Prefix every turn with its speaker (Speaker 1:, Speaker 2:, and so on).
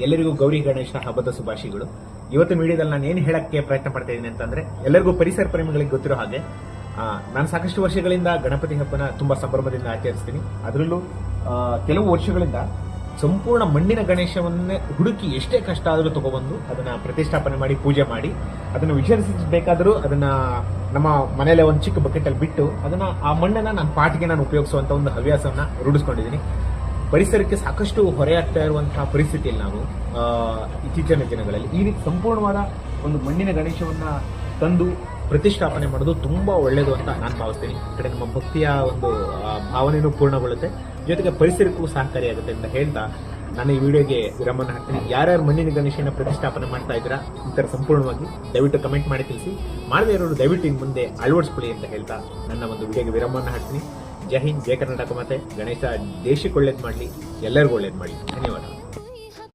Speaker 1: ಎಲ್ಲರಿಗೂ ಗೌರಿ ಗಣೇಶ ಹಬ್ಬದ ಶುಭಾಶಯಗಳು. ಇವತ್ತಿನ ವಿಡಿಯೋದಲ್ಲಿ ನಾನು ಏನು ಹೇಳಕ್ಕೆ ಪ್ರಯತ್ನ ಪಡ್ತಾ ಇದ್ದೀನಿ ಅಂತಂದ್ರೆ, ಎಲ್ಲರಿಗೂ ಪರಿಸರ ಪ್ರೇಮಿಗಳಿಗೆ ಗೊತ್ತಿರೋ ಹಾಗೆ ನಾನು ಸಾಕಷ್ಟು ವರ್ಷಗಳಿಂದ ಗಣಪತಿ ಹಬ್ಬನ ತುಂಬಾ ಸಂಭ್ರಮದಿಂದ ಆಚರಿಸ್ತೀನಿ. ಅದರಲ್ಲೂ ಕೆಲವು ವರ್ಷಗಳಿಂದ ಸಂಪೂರ್ಣ ಮಣ್ಣಿನ ಗಣೇಶವನ್ನೇ ಹುಡುಕಿ ಎಷ್ಟೇ ಕಷ್ಟ ಆದರೂ ತಗೊಬಂದು ಅದನ್ನ ಪ್ರತಿಷ್ಠಾಪನೆ ಮಾಡಿ ಪೂಜೆ ಮಾಡಿ ಅದನ್ನು ವಿಸರ್ಜಿಸಬೇಕಾದರೂ ಅದನ್ನ ನಮ್ಮ ಮನೆಯಲ್ಲೇ ಒಂದು ಚಿಕ್ಕ ಬಕೆಟ್ ಅಲ್ಲಿ ಬಿಟ್ಟು ಅದನ್ನ ಆ ಮಣ್ಣನ್ನ ನನ್ನ ಪಾಟಿಗೆ ನಾನು ಉಪಯೋಗಿಸುವಂತ ಒಂದು ಹವ್ಯಾಸವನ್ನ ರೂಢಿಸ್ಕೊಂಡಿದ್ದೀನಿ. ಪರಿಸರಕ್ಕೆ ಸಾಕಷ್ಟು ಹೊರೆಯಾಗ್ತಾ ಇರುವಂತಹ ಪರಿಸ್ಥಿತಿಯಲ್ಲಿ ನಾವು ಇತ್ತೀಚಿನ ದಿನಗಳಲ್ಲಿ ಈ ರೀತಿ ಸಂಪೂರ್ಣವಾದ ಒಂದು ಮಣ್ಣಿನ ಗಣೇಶವನ್ನ ತಂದು ಪ್ರತಿಷ್ಠಾಪನೆ ಮಾಡೋದು ತುಂಬಾ ಒಳ್ಳೆಯದು ಅಂತ ನಾನು ಭಾವಿಸ್ತೀನಿ. ಈ ಕಡೆ ನಮ್ಮ ಭಕ್ತಿಯ ಒಂದು ಭಾವನೆಯೂ ಪೂರ್ಣಗೊಳ್ಳುತ್ತೆ, ಜೊತೆಗೆ ಪರಿಸರಕ್ಕೂ ಸಹಕಾರಿಯಾಗುತ್ತೆ ಅಂತ ಹೇಳ್ತಾ ನಾನು ಈ ವಿಡಿಯೋಗೆ ವಿರಾಮನ ಹಾಕ್ತೀನಿ. ಯಾರ್ಯಾರು ಮಣ್ಣಿನ ಗಣೇಶನ ಪ್ರತಿಷ್ಠಾಪನೆ ಮಾಡ್ತಾ ಇದ್ದೀರಾ ಈ ಥರ ಸಂಪೂರ್ಣವಾಗಿ ದಯವಿಟ್ಟು ಕಮೆಂಟ್ ಮಾಡಿ ತಿಳಿಸಿ. ಮಾಡದೇ ಇರೋರು ದಯವಿಟ್ಟು ಇನ್ನು ಮುಂದೆ ಅಳವಡಿಸ್ಕೊಳ್ಳಿ ಅಂತ ಹೇಳ್ತಾ ನನ್ನ ಒಂದು ವಿಡಿಯೋಗೆ ವಿರಾಮನ ಹಾಕ್ತೀನಿ. ಜೈ ಹಿಂದ್, ಜೈ ಕರ್ನಾಟಕ. ಮತ್ತೆ ಗಣೇಶ ದೇಶಕ್ಕೆ ಒಳ್ಳೇದು ಮಾಡಲಿ, ಎಲ್ಲರಿಗೂ ಒಳ್ಳೇದು ಮಾಡಲಿ. ಧನ್ಯವಾದ.